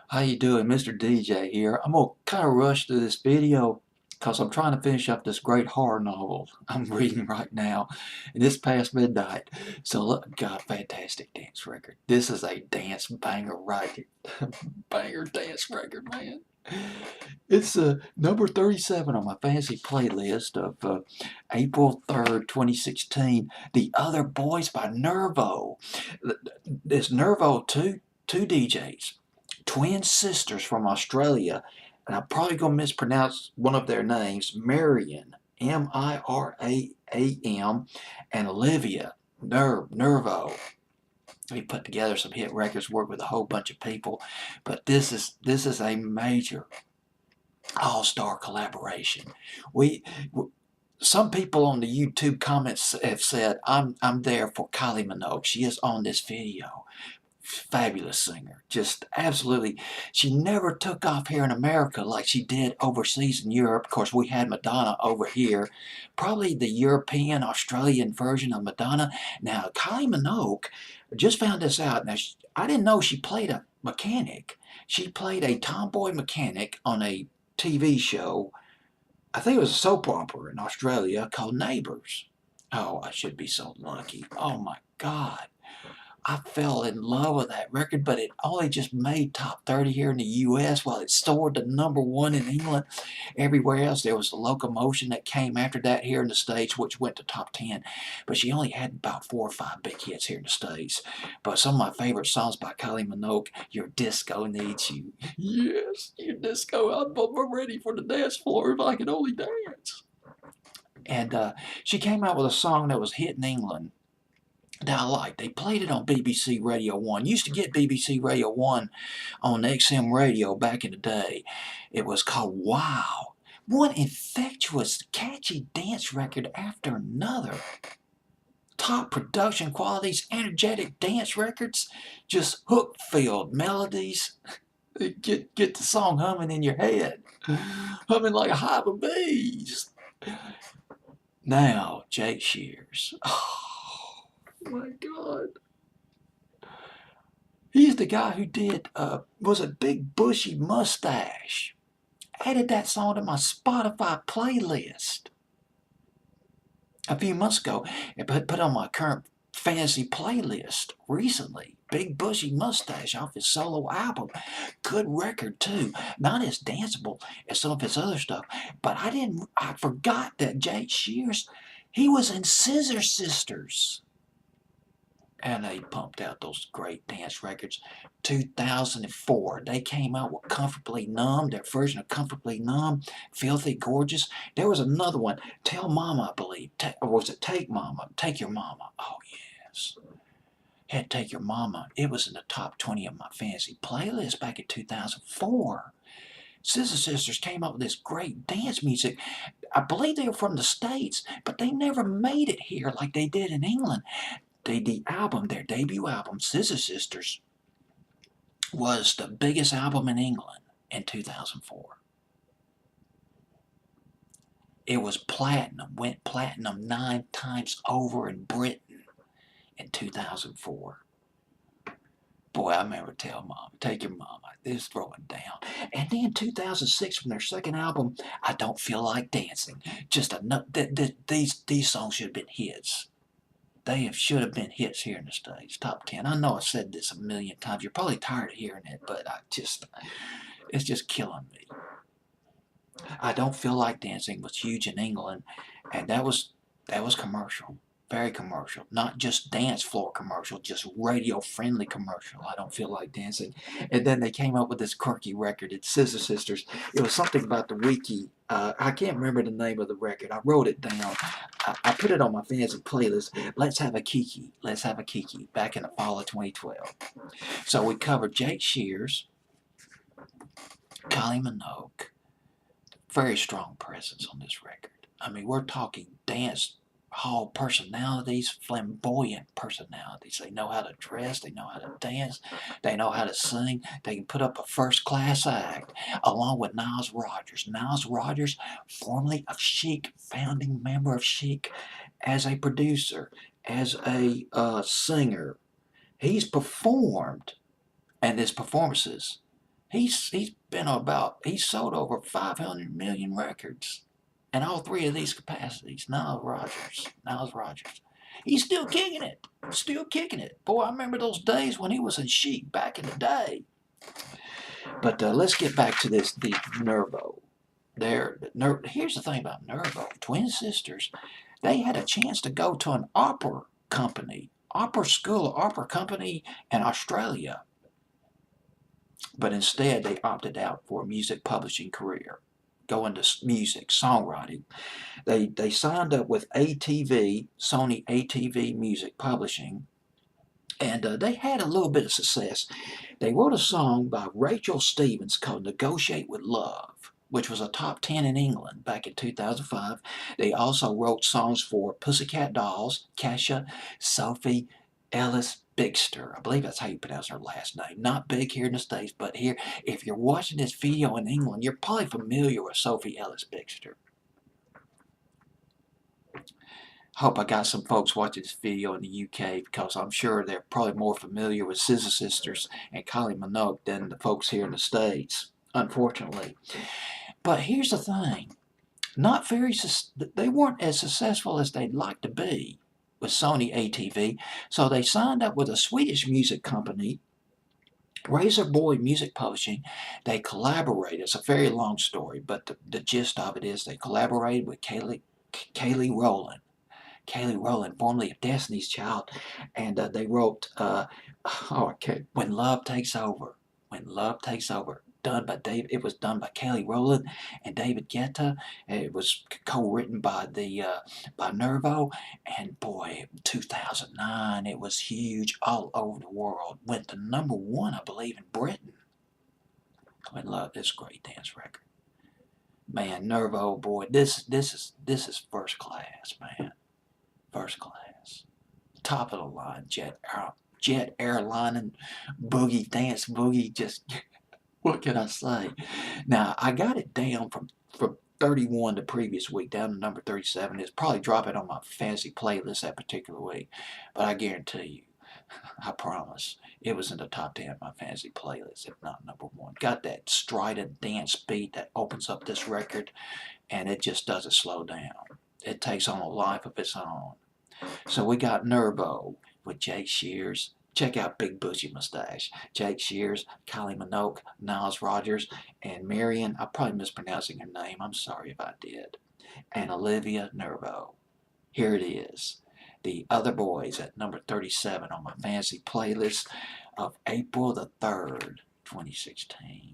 How you doing? Mr. DJ here. I'm gonna kind of rush through this video because I'm trying to finish up this great horror novel I'm reading right now, and it's past midnight. So look, God, fantastic dance record. This is a dance banger record, banger dance record, man. It's number 37 on my fancy playlist of April 3rd, 2016. The Other Boys by Nervo. There's Nervo, two DJs, twin sisters from Australia, and I'm probably going to mispronounce one of their names, Mariam, Miram, and Olivia, Nervo. We put together some hit records, worked with a whole bunch of people, but this is a major all-star collaboration. We some people on the YouTube comments have said, I'm there for Kylie Minogue. She is on this video. Fabulous singer. Just absolutely. She never took off here in America like she did overseas in Europe. Of course, we had Madonna over here. Probably the European, Australian version of Madonna. Now, Kylie Minogue, just found this out. Now, I didn't know she played a mechanic. She played a tomboy mechanic on a TV show. I think it was a soap opera in Australia called Neighbours. Oh, I should be so lucky. Oh my God. I fell in love with that record, but it only just made top 30 here in the US while it soared to #1 in England. Everywhere else, there was the Locomotion that came after that here in the States, which went to top 10. But she only had about 4 or 5 big hits here in the States. But some of my favorite songs by Kylie Minogue, Your Disco Needs You. Yes, your disco, I'm ready for the dance floor if I can only dance. And she came out with a song that was hit in England that I like. They played it on BBC Radio 1. Used to get BBC Radio 1 on XM radio back in the day. It was called Wow. One infectious, catchy dance record after another. Top production qualities, energetic dance records, just hook-filled melodies. Get the song humming in your head. Humming like a hive of bees. Now, Jake Shears. Oh my God. He's the guy who did, was a big bushy mustache. Added that song to my Spotify playlist a few months ago and put on my current fantasy playlist recently. Big bushy mustache off his solo album. Good record too. Not as danceable as some of his other stuff, but I forgot that Jake Shears, he was in Scissor Sisters. And they pumped out those great dance records. 2004, they came out with Comfortably Numb, their version of Comfortably Numb, Filthy Gorgeous. There was another one, Tell Mama, I believe, or was it Take Mama? Take Your Mama. Oh, yes. Had Take Your Mama. It was in the top 20 of my fantasy playlist back in 2004. Scissor Sisters came up with this great dance music. I believe they were from the States, but they never made it here like they did in England. The album, their debut album, Scissor Sisters, was the biggest album in England in 2004. It was platinum, went platinum 9 times over in Britain in 2004. Boy, I remember Tell Mama, Take Your Mama. This throwing down. And then 2006, from their second album, I Don't Feel Like Dancing. Just enough. These songs should have been hits. They should have been hits here in the States. Top 10. I know I've said this a million times. You're probably tired of hearing it, but it's just killing me. I Don't Feel Like Dancing was huge in England, and that was commercial. Very commercial. Not just dance floor commercial, just radio-friendly commercial. I Don't Feel Like Dancing. And then they came up with this quirky record, it's Scissor Sisters. It was something about the wiki. I can't remember the name of the record. I wrote it down. I put it on my fancy playlist. Let's Have a Kiki. Let's Have a Kiki. Back in the fall of 2012. So we covered Jake Shears, Kylie Minogue. Very strong presence on this record. I mean, we're talking dance hall personalities, flamboyant personalities. They know how to dress, they know how to dance, they know how to sing, they can put up a first-class act, along with Nile Rodgers. Nile Rodgers, formerly of Chic, founding member of Chic, as a producer, as a singer. He's performed, and his performances He's sold over 500 million records. And all three of these capacities, Niles Rodgers. He's still kicking it. Still kicking it. Boy, I remember those days when he was in Chic back in the day. But let's get back to the Nervo. Here's the thing about Nervo. Twin sisters, they had a chance to go to an opera school, opera company in Australia. But instead, they opted out for a music publishing career, going to music, songwriting. They signed up with ATV, Sony ATV Music Publishing, and they had a little bit of success. They wrote a song by Rachel Stevens called Negotiate with Love, which was a top 10 in England back in 2005. They also wrote songs for Pussycat Dolls, Kesha, Sophie Ellis Bixter. I believe that's how you pronounce her last name. Not big here in the States, but here, if you're watching this video in England, you're probably familiar with Sophie Ellis Bixter. Hope I got some folks watching this video in the UK because I'm sure they're probably more familiar with Scissor Sisters and Kylie Minogue than the folks here in the States, unfortunately. But here's the thing. They weren't as successful as they'd like to be with Sony ATV, so they signed up with a Swedish music company, Razor Boy Music Publishing. They collaborated. It's a very long story, but the gist of it is they collaborated with Kylie Rowland. Kylie Rowland, formerly of Destiny's Child, and they wrote, When Love Takes Over. When Love Takes Over. It was done by Kylie Rowland and David Guetta. It was co-written by by Nervo, and boy, 2009, it was huge all over the world. Went to #1, I believe, in Britain. When Love, this great dance record. Man, Nervo, boy, this is first class, man. First class. Top of the line, jet airlining, boogie, dance boogie, just, what can I say? Now, I got it down from 31 the previous week down to number 37. It's probably dropping on my fancy playlist that particular week. But I guarantee you, I promise, it was in the top 10 of my fancy playlist, if not #1. Got that strident dance beat that opens up this record, and it just doesn't slow down. It takes on a life of its own. So we got Nervo with Jake Shears. Check out Big Bushy Mustache. Jake Shears, Kylie Minogue, Niles Rodgers, and Marion. I'm probably mispronouncing her name. I'm sorry if I did. And Olivia Nervo. Here it is. The Other Boys at number 37 on my fancy playlist of April the 3rd, 2016.